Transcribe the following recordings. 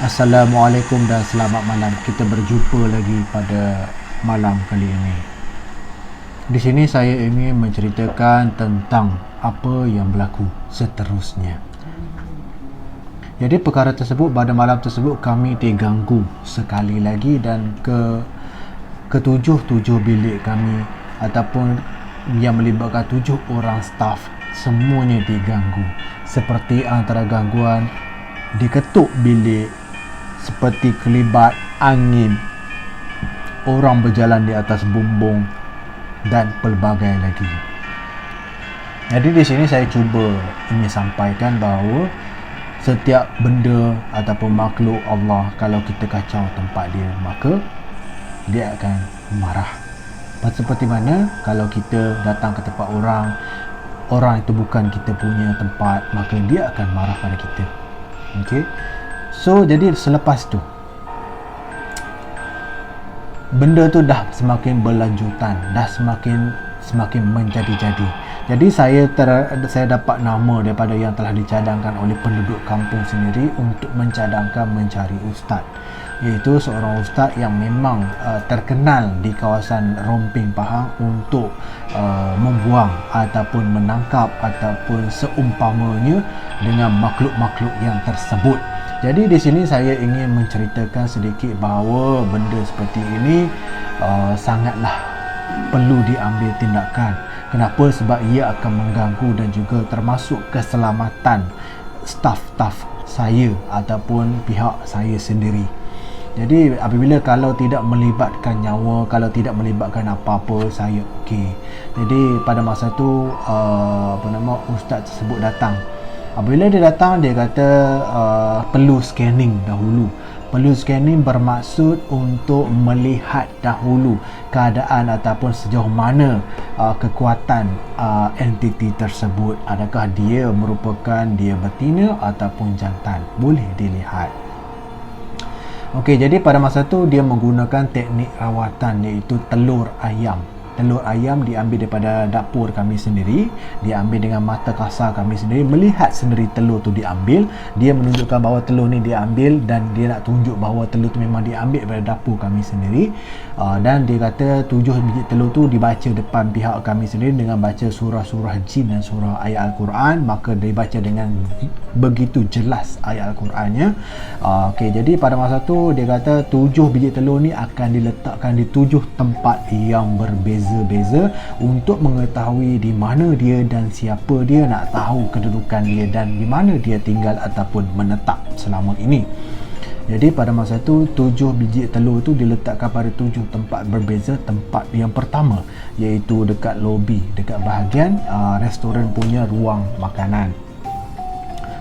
Assalamualaikum dan selamat malam. Kita berjumpa lagi pada malam kali ini. Di sini saya ingin menceritakan tentang apa yang berlaku seterusnya. Jadi perkara tersebut, pada malam tersebut kami diganggu sekali lagi dan ketujuh bilik kami ataupun yang melibatkan 7 orang staf semuanya diganggu. Seperti antara gangguan diketuk bilik, seperti kelibat angin, orang berjalan di atas bumbung dan pelbagai lagi. Jadi di sini saya cuba ingin sampaikan bahawa setiap benda ataupun makhluk Allah, kalau kita kacau tempat dia, maka dia akan marah. Seperti mana kalau kita datang ke tempat orang itu bukan kita punya tempat, maka dia akan marah pada kita. Okey. So jadi selepas tu benda tu dah semakin berlanjutan, dah semakin menjadi-jadi. Jadi saya dapat nama daripada yang telah dicadangkan oleh penduduk kampung sendiri untuk mencadangkan mencari ustaz, iaitu seorang ustaz yang memang terkenal di kawasan Romping Pahang untuk membuang ataupun menangkap ataupun seumpamanya dengan makhluk-makhluk yang tersebut. Jadi di sini saya ingin menceritakan sedikit bahawa benda seperti ini sangatlah perlu diambil tindakan. Kenapa? Sebab ia akan mengganggu dan juga termasuk keselamatan staf-staf saya ataupun pihak saya sendiri. Jadi apabila kalau tidak melibatkan nyawa, kalau tidak melibatkan apa-apa, saya okey. Jadi pada masa tu ustaz tersebut datang. Apabila dia datang, dia kata perlu scanning dahulu. Perlu scanning bermaksud untuk melihat dahulu keadaan ataupun sejauh mana kekuatan entiti tersebut. Adakah dia merupakan dia betina ataupun jantan. Boleh dilihat. Okey, jadi pada masa tu dia menggunakan teknik rawatan, iaitu telur ayam. Telur ayam diambil daripada dapur kami sendiri, diambil dengan mata kasar kami sendiri, melihat sendiri telur tu diambil. Dia menunjukkan bahawa telur ni diambil dan dia nak tunjuk bahawa telur tu memang diambil daripada dapur kami sendiri. Dan dia kata 7 biji telur tu dibaca depan pihak kami sendiri dengan baca surah-surah jin dan surah ayat Al-Quran. Maka dibaca dengan begitu jelas ayat Al-Qurannya. Okey, jadi pada masa tu dia kata 7 biji telur ni akan diletakkan di 7 tempat yang berbeza untuk mengetahui di mana dia dan siapa dia, nak tahu kedudukan dia dan di mana dia tinggal ataupun menetap selama ini. Jadi pada masa tu 7 biji telur tu diletakkan pada 7 tempat berbeza. Tempat yang pertama iaitu dekat lobi, dekat bahagian restoran punya ruang makanan.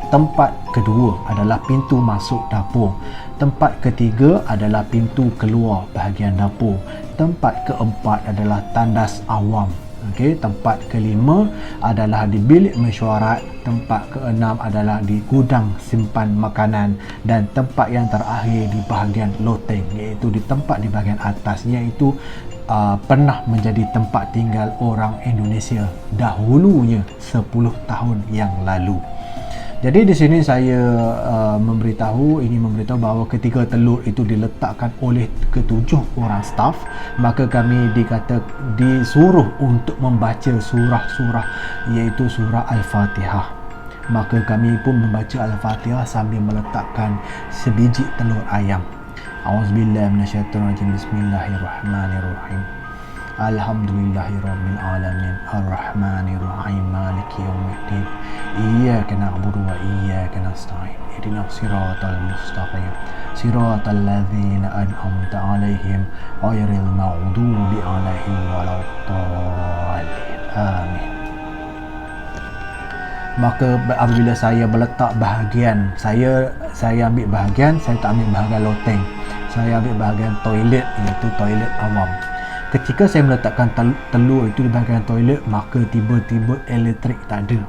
Tempat kedua adalah pintu masuk dapur. Tempat ketiga adalah pintu keluar bahagian dapur. Tempat keempat adalah tandas awam. Okey, tempat kelima adalah di bilik mesyuarat. Tempat keenam adalah di gudang simpan makanan, dan tempat yang terakhir di bahagian loteng, iaitu di tempat di bahagian atas, iaitu pernah menjadi tempat tinggal orang Indonesia dahulunya 10 tahun yang lalu. Jadi di sini saya ingin memberitahu bahawa ketika telur itu diletakkan oleh ketujuh orang staf, maka kami disuruh untuk membaca surah-surah, iaitu surah Al-Fatihah. Maka kami pun membaca Al-Fatihah sambil meletakkan sebiji telur ayam. Auzubillahi minasyaitonirrajim. Bismillahirrahmanirrahim. Alhamdulillahirabbil alamin arrahmanirrahim maliki yaumiddin iyyaka na'budu wa iyyaka nasta'in ihdinas siratal mustaqim siratal ladzina an'amta 'alaihim ghairil maghdubi 'alaihim waladdallin amin. Maka apabila saya meletak bahagian, saya ambil bahagian, saya tak ambil bahagian loteng, saya ambil bahagian toilet, iaitu toilet awam. Ketika saya meletakkan telur itu di bahagian toilet, maka tiba-tiba elektrik tak ada.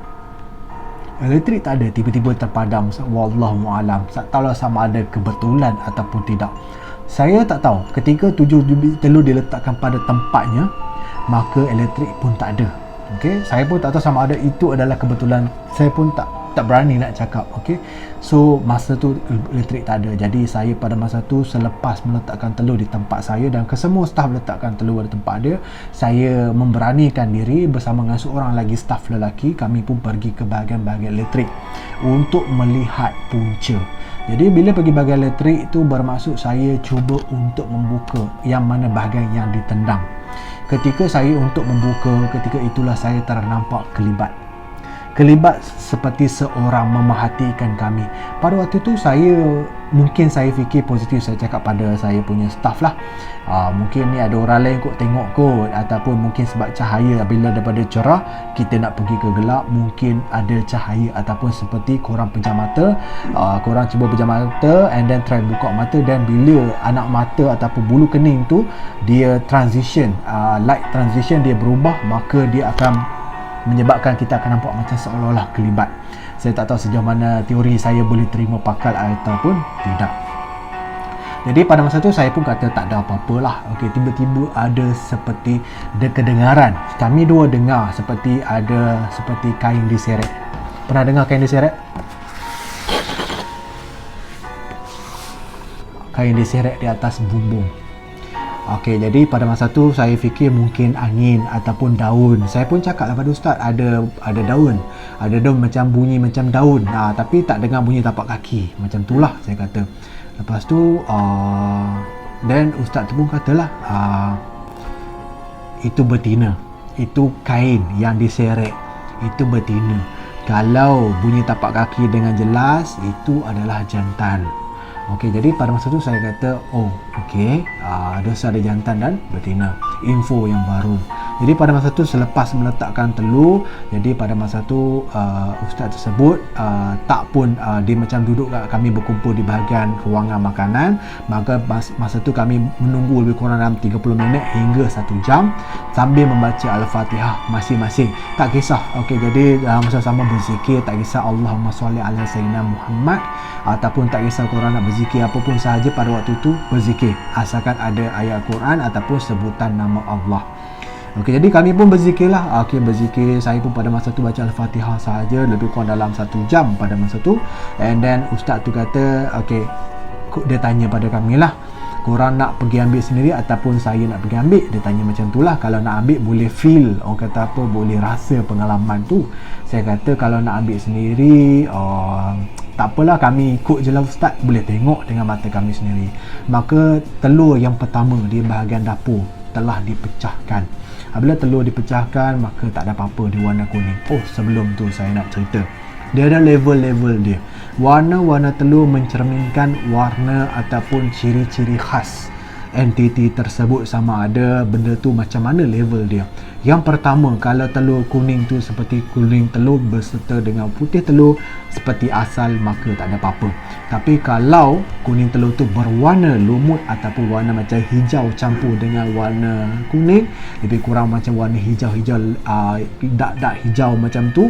Elektrik tak ada, tiba-tiba terpadam. Wallahualam. Tak tahu sama ada kebetulan ataupun tidak. Saya tak tahu. Ketika 7 biji telur diletakkan pada tempatnya, maka elektrik pun tak ada. Okey, saya pun tak tahu sama ada itu adalah kebetulan. Saya pun tak tak berani nak cakap. Okey, so masa tu elektrik tak ada, jadi saya pada masa tu selepas meletakkan telur di tempat saya dan kesemua staf letakkan telur di tempat dia, saya memberanikan diri bersama dengan seorang lagi staf lelaki, kami pun pergi ke bahagian-bahagian elektrik untuk melihat punca. Jadi bila pergi bahagian elektrik itu bermaksud saya cuba untuk membuka yang mana bahagian yang ditendang. Ketika saya untuk membuka, ketika itulah saya ternampak kelibat seperti seorang memerhatikan kami. Pada waktu tu mungkin saya fikir positif, saya cakap pada saya punya staff lah, mungkin ni ada orang lain kot tengok kot, ataupun mungkin sebab cahaya bila daripada cerah kita nak pergi ke gelap, mungkin ada cahaya, ataupun seperti korang pejam mata, korang cuba pejam mata and then try buka mata, dan bila anak mata ataupun bulu kening tu dia transition, light transition, dia berubah, maka dia akan menyebabkan kita akan nampak macam seolah-olah kelibat. Saya tak tahu sejauh mana teori saya boleh terima pakal ataupun tidak. Jadi pada masa tu saya pun kata tak ada apa-apalah. Okey, tiba-tiba ada seperti kedengaran. Kami dua dengar seperti ada seperti kain diseret. Pernah dengar kain diseret? Kain diseret di atas bumbung. Okey, jadi pada masa tu saya fikir mungkin angin ataupun daun. Saya pun cakap lah pada ustaz, ada daun. Ada daun macam bunyi macam daun. Tapi tak dengar bunyi tapak kaki. Macam tu lah saya kata. Lepas tu dan ustaz tu pun katalah itu betina. Itu kain yang diseret. Itu betina. Kalau bunyi tapak kaki dengan jelas, itu adalah jantan. Okey, jadi pada masa tu saya kata, ada jantan dan betina. Info yang baru. Jadi pada masa tu selepas meletakkan telur, jadi pada masa tu ustaz tersebut tak pun dia macam duduk, kami berkumpul di bahagian ruangan makanan. Maka masa tu kami menunggu lebih kurang dalam 30 minit hingga 1 jam sambil membaca Al-Fatihah masing-masing. Tak kisah. Okey, jadi sama-sama berzikir, tak kisah Allahumma sholli ala sayyidina Muhammad, ataupun tak kisah korang nak berzikir apapun sahaja pada waktu itu, berzikir asalkan ada ayat Quran ataupun sebutan nama Allah. Okey, jadi kami pun berzikirlah. Okey, berzikir. Saya pun pada masa tu baca Al-Fatihah sahaja lebih kurang dalam 1 jam pada masa tu. And then ustaz tu kata, dia tanya pada kami lah, korang nak pergi ambil sendiri ataupun saya nak pergi ambil? Dia tanya macam tu lah. Kalau nak ambil boleh feel, orang kata apa, boleh rasa pengalaman tu. Saya kata kalau nak ambil sendiri, tak apalah, kami ikut je lah ustaz, boleh tengok dengan mata kami sendiri. Maka telur yang pertama di bahagian dapur telah dipecahkan. Apabila telur dipecahkan, maka tak ada apa-apa, dia warna kuning. Sebelum tu saya nak cerita, dia ada level-level dia. Warna-warna telur mencerminkan warna ataupun ciri-ciri khas entiti tersebut, sama ada benda tu macam mana level dia. Yang pertama, kalau telur kuning tu seperti kuning telur berserta dengan putih telur seperti asal, maka tak ada apa-apa. Tapi kalau kuning telur tu berwarna lumut ataupun warna macam hijau campur dengan warna kuning, lebih kurang macam warna hijau-hijau, dak-dak hijau macam tu,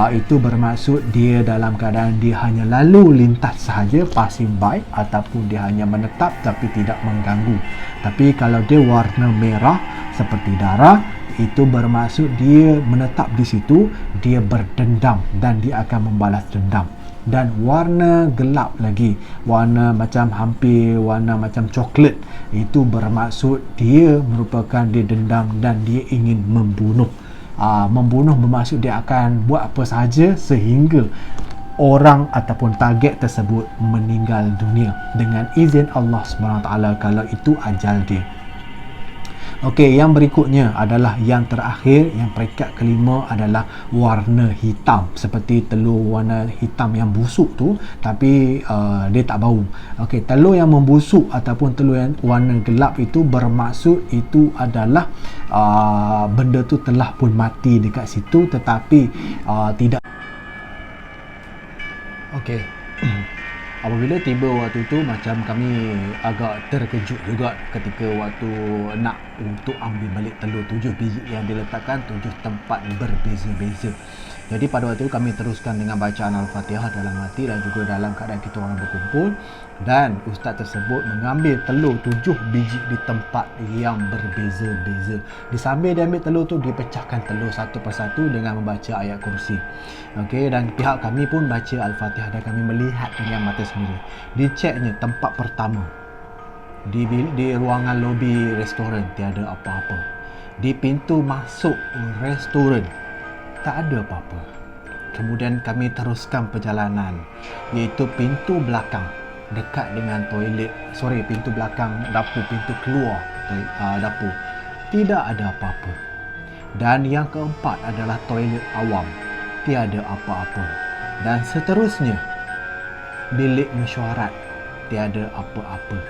itu bermaksud dia dalam keadaan dia hanya lalu lintas sahaja, passing by, ataupun dia hanya menetap tapi tidak mengganggu. Tapi kalau dia warna merah seperti darah, itu bermaksud dia menetap di situ, dia berdendam dan dia akan membalas dendam. Dan warna gelap lagi, warna macam hampir warna macam coklat, itu bermaksud dia merupakan dia dendam dan dia ingin membunuh. Membunuh bermaksud dia akan buat apa sahaja sehingga orang ataupun target tersebut meninggal dunia dengan izin Allah SWT, kalau itu ajal dia. Okey, yang berikutnya adalah yang terakhir, yang peringkat kelima adalah warna hitam, seperti telur warna hitam yang busuk tu tapi dia tak bau. Okey, telur yang membusuk ataupun telur yang warna gelap itu bermaksud itu adalah benda tu telah pun mati dekat situ tetapi tidak. Okey. apabila tiba waktu tu, macam kami agak terkejut juga ketika waktu nak untuk ambil balik telur 7 biji yang diletakkan 7 tempat berbeza-beza. Jadi pada waktu itu kami teruskan dengan bacaan Al-Fatihah dalam hati dan juga dalam keadaan kita orang berkumpul, dan ustaz tersebut mengambil telur 7 biji di tempat yang berbeza-beza. Disambil dia ambil telur tu, dipecahkan telur satu persatu dengan membaca ayat kursi. Okey, dan pihak kami pun baca Al-Fatihah dan kami melihat dengan mata sendiri. Diceknya tempat pertama di ruangan lobi restoran tiada apa-apa. Di pintu masuk restoran tak ada apa-apa. Kemudian kami teruskan perjalanan, iaitu pintu belakang dekat dengan pintu belakang dapur, pintu keluar dapur, tidak ada apa-apa. Dan yang keempat adalah toilet awam, tiada apa-apa. Dan seterusnya bilik mesyuarat, tiada apa-apa.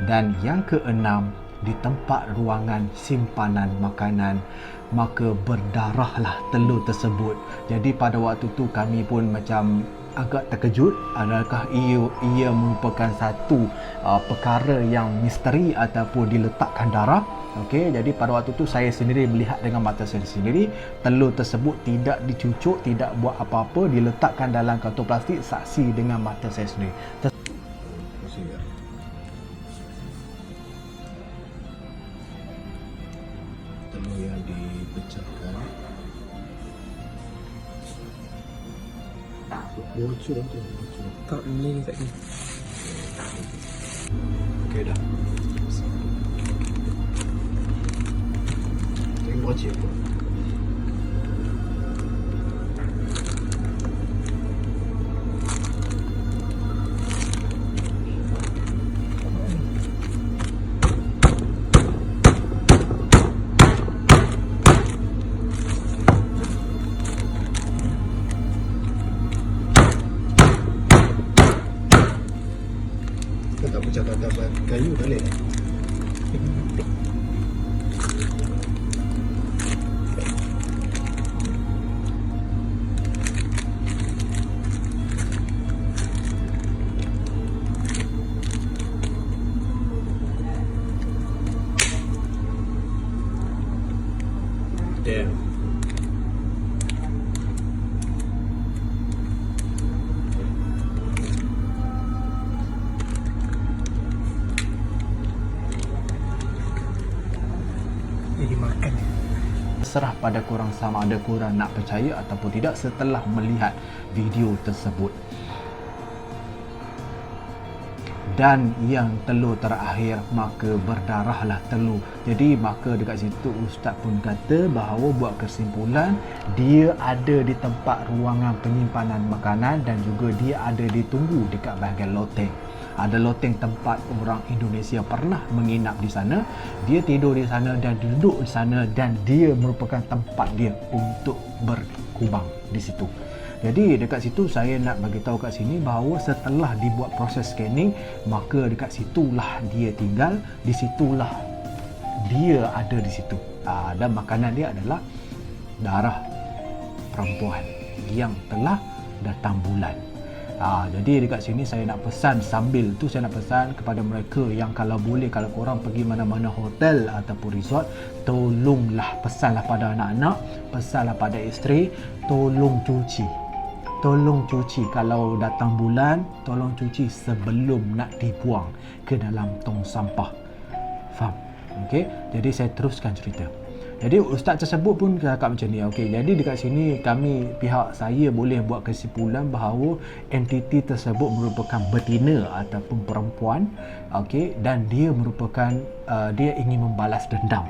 Dan yang keenam, di tempat ruangan simpanan makanan, maka berdarahlah telur tersebut. Jadi pada waktu tu kami pun macam agak terkejut, adakah ia merupakan satu perkara yang misteri ataupun diletakkan darah. Okey, jadi pada waktu tu saya sendiri melihat dengan mata saya sendiri, telur tersebut tidak dicucuk, tidak buat apa-apa, diletakkan dalam karton plastik, saksi dengan mata saya sendiri. Telur yang dipecahkan bocor tu, Tak, ni tak ni. okey dah. Tengok bocor tu. Tak pecah tak kayu balik. Damn. Dimakan. Serah pada korang sama ada korang nak percaya ataupun tidak setelah melihat video tersebut. Dan yang telur terakhir, maka berdarahlah telur. Jadi maka dekat situ ustaz pun kata bahawa buat kesimpulan, dia ada di tempat ruangan penyimpanan makanan dan juga dia ada ditunggu dekat bahagian loteng. Ada loteng tempat orang Indonesia pernah menginap di sana. Dia tidur di sana dan duduk di sana, dan dia merupakan tempat dia untuk berkubang di situ. Jadi dekat situ saya nak bagi tahu kat sini bahawa setelah dibuat proses scanning, maka dekat situlah dia tinggal, di situlah dia ada di situ. Dan makanan dia adalah darah perempuan yang telah datang bulan. Jadi dekat sini saya nak pesan, sambil tu saya nak pesan kepada mereka yang kalau boleh, kalau korang pergi mana-mana hotel ataupun resort, tolonglah, pesanlah pada anak-anak, pesanlah pada isteri, tolong cuci kalau datang bulan, tolong cuci sebelum nak dibuang ke dalam tong sampah. Faham? Okey, jadi saya teruskan cerita. Jadi ustaz tersebut pun cakap macam ni. Okey, jadi dekat sini pihak saya boleh buat kesimpulan bahawa entiti tersebut merupakan betina ataupun perempuan. Okey, dan dia merupakan dia ingin membalas dendam.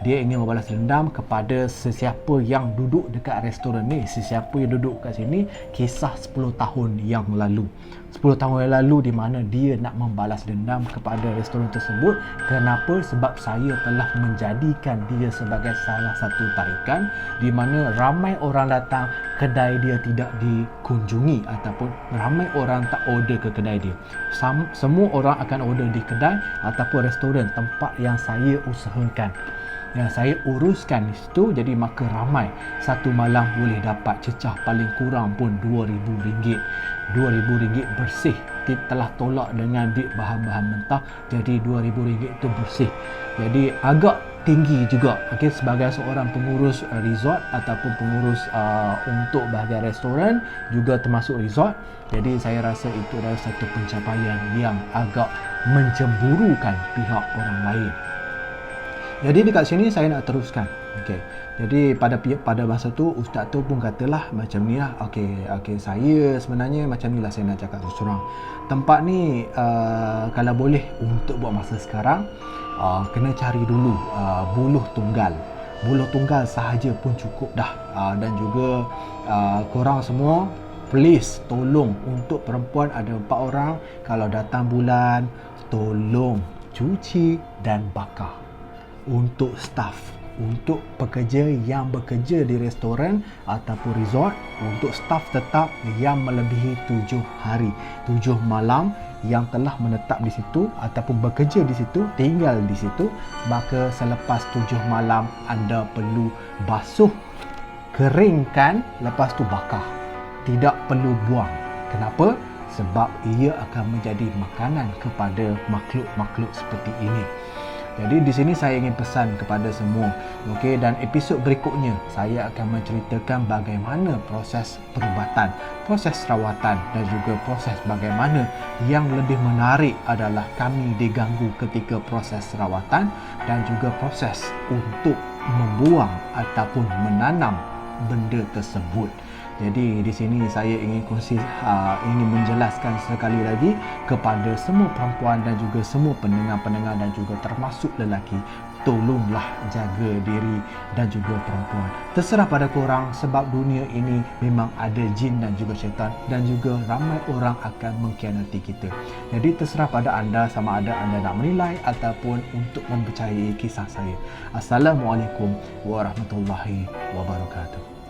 Dia ingin membalas dendam kepada sesiapa yang duduk dekat restoran ni. Sesiapa yang duduk kat sini, kisah 10 tahun yang lalu. 10 tahun yang lalu di mana dia nak membalas dendam kepada restoran tersebut. Kenapa? Sebab saya telah menjadikan dia sebagai salah satu tarikan di mana ramai orang datang, kedai dia tidak dikunjungi ataupun ramai orang tak order ke kedai dia. Semua orang akan order di kedai ataupun restoran tempat yang saya usahakan, yang saya uruskan di situ. Jadi maka ramai, satu malam boleh dapat cecah paling kurang pun RM2,000. RM2,000 bersih telah tolak dengan duit bahan-bahan mentah, jadi RM2,000 itu bersih. Jadi agak tinggi juga, okey, sebagai seorang pengurus resort ataupun pengurus untuk bahagian restoran juga termasuk resort. Jadi saya rasa itu adalah satu pencapaian yang agak mencemburukan pihak orang lain. Jadi dekat sini saya nak teruskan. Okey. Jadi pada masa tu ustaz tu pun katalah macam ni lah. Okey, saya sebenarnya macam ni lah saya nak cakap terus terang. Tempat ni kalau boleh untuk buat masa sekarang kena cari dulu buluh tunggal. Buluh tunggal sahaja pun cukup dah. Dan juga korang semua please tolong, untuk perempuan ada 4 orang, kalau datang bulan tolong cuci dan bakar. Untuk staff, untuk pekerja yang bekerja di restoran ataupun resort, untuk staff tetap yang melebihi 7 hari, 7 malam yang telah menetap di situ ataupun bekerja di situ, tinggal di situ, maka selepas 7 malam anda perlu basuh, keringkan, lepas tu bakar. Tidak perlu buang. Kenapa? Sebab ia akan menjadi makanan kepada makhluk-makhluk seperti ini. Jadi di sini saya ingin pesan kepada semua, okey, dan episod berikutnya saya akan menceritakan bagaimana proses perubatan, proses rawatan dan juga proses bagaimana yang lebih menarik adalah kami diganggu ketika proses rawatan dan juga proses untuk membuang ataupun menanam benda tersebut. Jadi di sini saya ingin ingin menjelaskan sekali lagi kepada semua perempuan dan juga semua pendengar-pendengar dan juga termasuk lelaki, tolonglah jaga diri dan juga perempuan. Terserah pada korang, sebab dunia ini memang ada jin dan juga syaitan, dan juga ramai orang akan mengkhianati kita. Jadi terserah pada anda sama ada anda nak menilai ataupun untuk mempercayai kisah saya. Assalamualaikum warahmatullahi wabarakatuh.